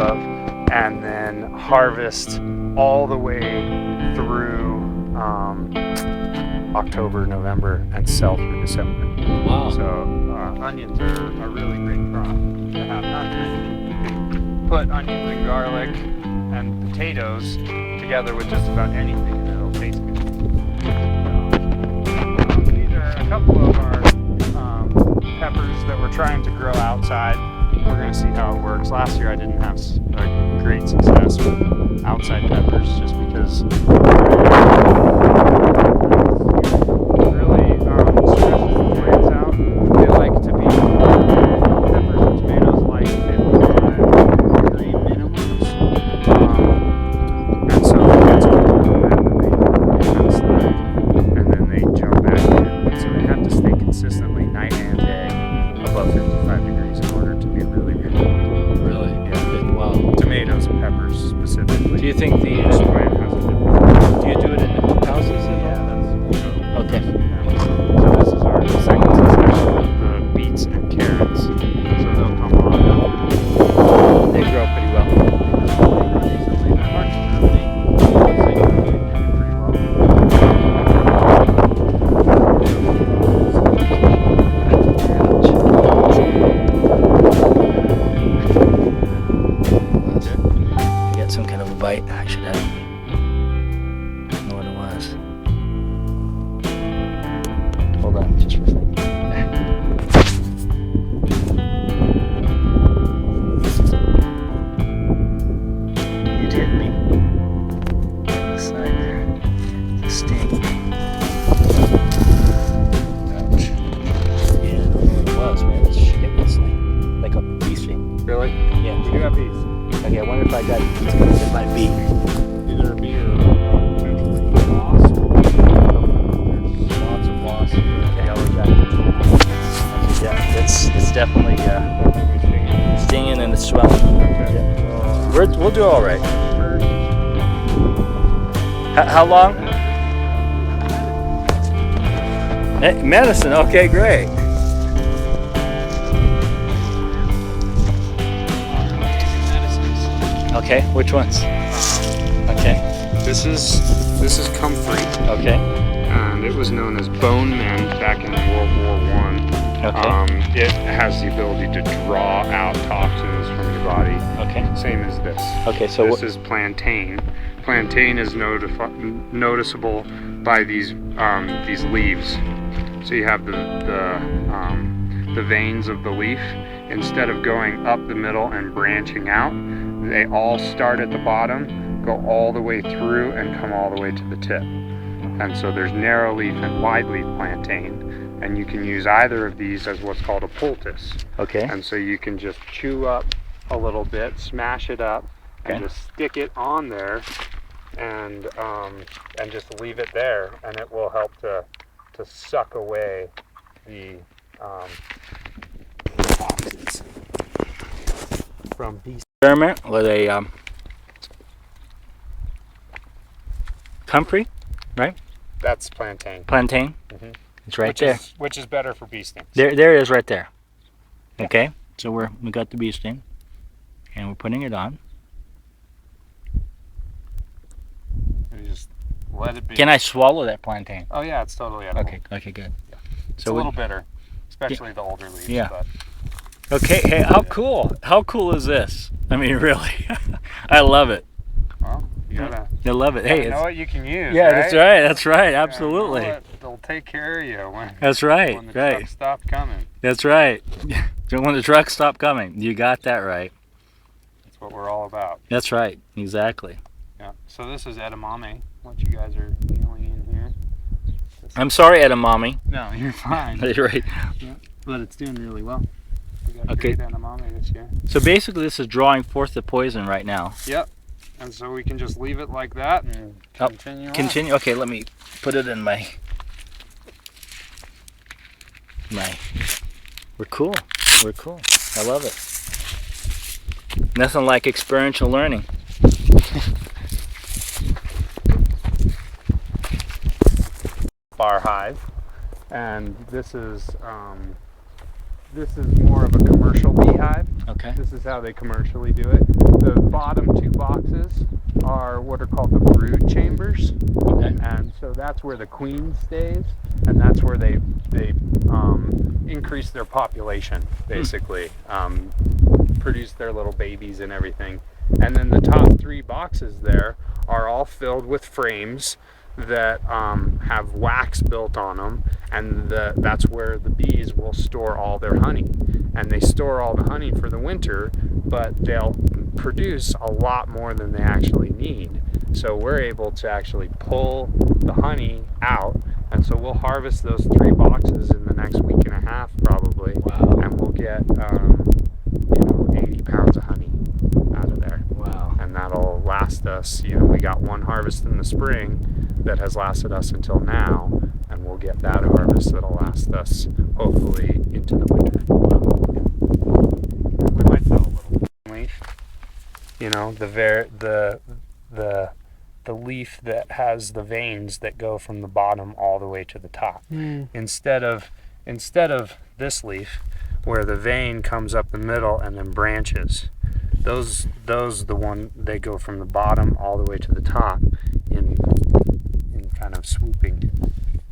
of, and then harvest all the way through October, November, and sell through December. Wow. So onions are a really great crop to have. Not many. You can put onions and garlic and potatoes together with just about anything, and it'll taste good. So, these are a couple of our peppers that we're trying to grow outside. We're going to see how it works. Last year I didn't have great success with outside peppers just because really stresses the plants out. They like to be, peppers and tomatoes like 55-degree minimums. And so it gets cold and then they jump back in. So they have to stay consistently night and day above 55 degrees in order to be really good. Really? Yeah. Wow. Tomatoes and peppers specifically. Do you think the Each plant has a different. do you do it in the houses? Yeah, that's Okay. So this is our second succession of the beets and carrots. So they'll come on. They grow pretty well. Recently, they're hard to germinate. They do pretty well. I got some kind of a bite. I should have. I don't know what it was. Hold on, just for a second. It hit me. On the side there. It's a sting. Ouch. Yeah, I don't know what it was, man. It was like a bee sting. Really? Yeah. We do have bees. Okay, I wonder if I got it might be. Either a bee or potentially wasp. There's lots of wasps. Yellow jacket. Yeah, it's definitely stinging and it's swelling. Yeah. We'll do all right. How long? Hey, medicine. Okay, great. Okay, which ones? Okay. This is comfrey, Okay. and it was known as bone mend back in World War One. Okay. It has the ability to draw out toxins from your body. Okay. Same as this. Okay. So This is plaintain. Plaintain is noticeable by these leaves. So you have the veins of the leaf. Instead of going up the middle and branching out, they all start at the bottom, go all the way through, and come all the way to the tip. And so there's narrow leaf and wide leaf plantain, and you can use either of these as what's called a poultice. Okay. And so you can just chew up a little bit, smash it up, and just stick it on there, and just leave it there, and it will help to suck away the toxins from bees. Experiment with a comfrey, right? That's plantain. Plantain. Mhm. It's right there. Which is better for bee stings. There it is right there. Okay. So we got the bee sting, and we're putting it on. And you just let it be. Can I swallow that plantain? Oh yeah, it's totally edible. Okay. Okay. Good. Yeah. It's So a little bitter, especially the older leaves. Yeah. But Okay. Hey, how cool? How cool is this? I mean, really, I love it. well, you gotta. I love it. You Hey, gotta know it's, what you can use. yeah, right? that's right. That's right. Yeah, Absolutely. you know what? They'll take care of you when. That's right. When the Right. trucks stop coming. That's right. When the trucks stop coming, you got that right. That's what we're all about. That's right. Exactly. Yeah. So this is edamame. What you guys are feeling in here. I'm sorry, edamame. No, you're fine. You're right. But it's doing really well. We got Okay. great edamame this year. So basically, this is drawing forth the poison right now. Yep. And so we can just leave it like that and Oh, continue on. Continue. Okay, let me put it in my. We're cool. We're cool. I love it. Nothing like experiential learning. Our hive, and this is more of a commercial beehive. Okay. This is how they commercially do it. what are called the brood chambers. Okay. And so that's where the queen stays, and that's where they increase their population, basically, produce their little babies and everything. And then the top 3 boxes there are all filled with frames that have wax built on them, and that's where the bees will store all their honey. And they store all the honey for the winter, but they'll produce a lot more than they actually need. So we're able to actually pull the honey out, and so we'll harvest those 3 boxes in the next week and a half probably. Wow. And we'll get 80 pounds of honey out of there. Wow. And that'll last us, we got 1 harvest in the spring that has lasted us until now, and we'll get that harvest that'll last us hopefully into the winter. We might sell a little leaf. The leaf that has the veins that go from the bottom all the way to the top. Instead of this leaf where the vein comes up the middle and then branches. Those they go from the bottom all the way to the top in kind of swooping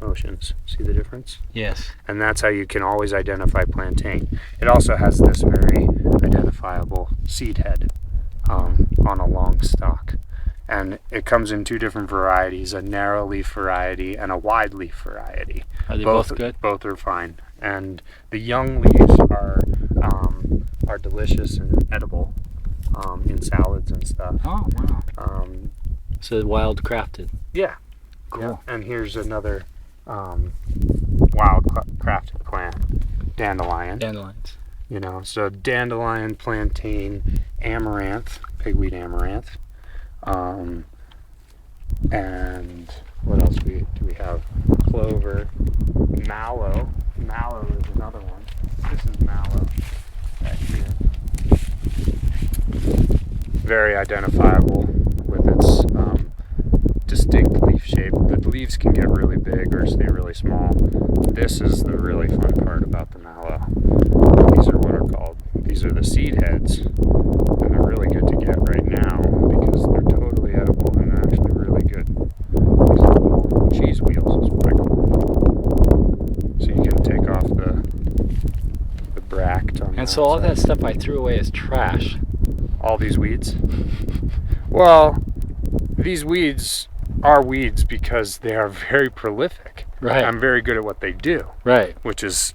motions. See the difference? Yes. And that's how you can always identify plantain. It also has this very identifiable seed head on a long stalk. And it comes in 2 different varieties, a narrow leaf variety and a wide leaf variety. Are they both good? Both are fine. And the young leaves are delicious and edible in salads and stuff. Oh, wow. So wild crafted. Yeah. Cool. Yeah. And here's another wild crafted plant, dandelion. Dandelions. So dandelion, plantain, amaranth, pigweed amaranth. And what else do we have? Clover, mallow. Mallow is another one. This is mallow right here. Very identifiable with its distinct leaf shape. The leaves can get really big or stay really small. This is the really fun part about the mallow. These are the seed heads, and they're really good to get right now because they're totally edible and actually really good. These are little cheese wheels is what I call them. So you can take off the bract on And so all that stuff I threw away as trash. All these weeds? Well, these weeds are weeds because they are very prolific. Right. I'm very good at what they do. Right. Which is,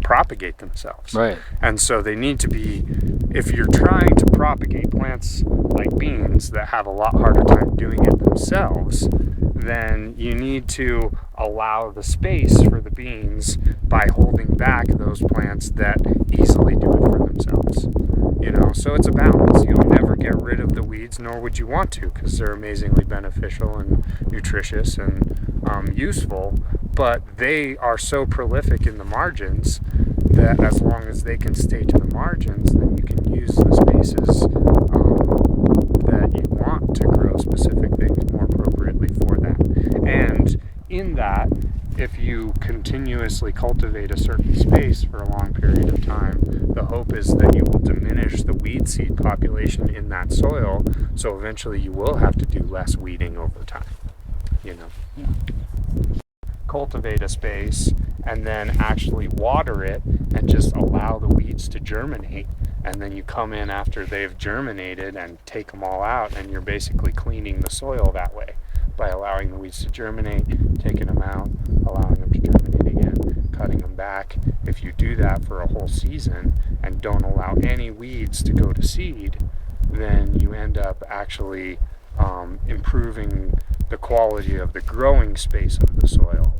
propagate themselves. Right. And so they need to be, if you're trying to propagate plants like beans that have a lot harder time doing it themselves, then you need to allow the space for the beans by holding back those plants that easily do it for themselves. So it's a balance. You'll never get rid of the weeds, nor would you want to, because they're amazingly beneficial and nutritious and useful, but they are so prolific in the margins that as long as they can stay to the margins, then you can use the spaces that you want to grow specific things more appropriately for that. And in that, if you continuously cultivate a certain space for a long period of time, the hope is that you will diminish the weed seed population in that soil, so eventually you will have to do less weeding over time. Cultivate a space and then actually water it and just allow the weeds to germinate, and then you come in after they've germinated and take them all out, and you're basically cleaning the soil that way by allowing the weeds to germinate, taking them out, allowing them to germinate again, cutting them back. If you do that for a whole season and don't allow any weeds to go to seed, then you end up actually improving the quality of the growing space of the soil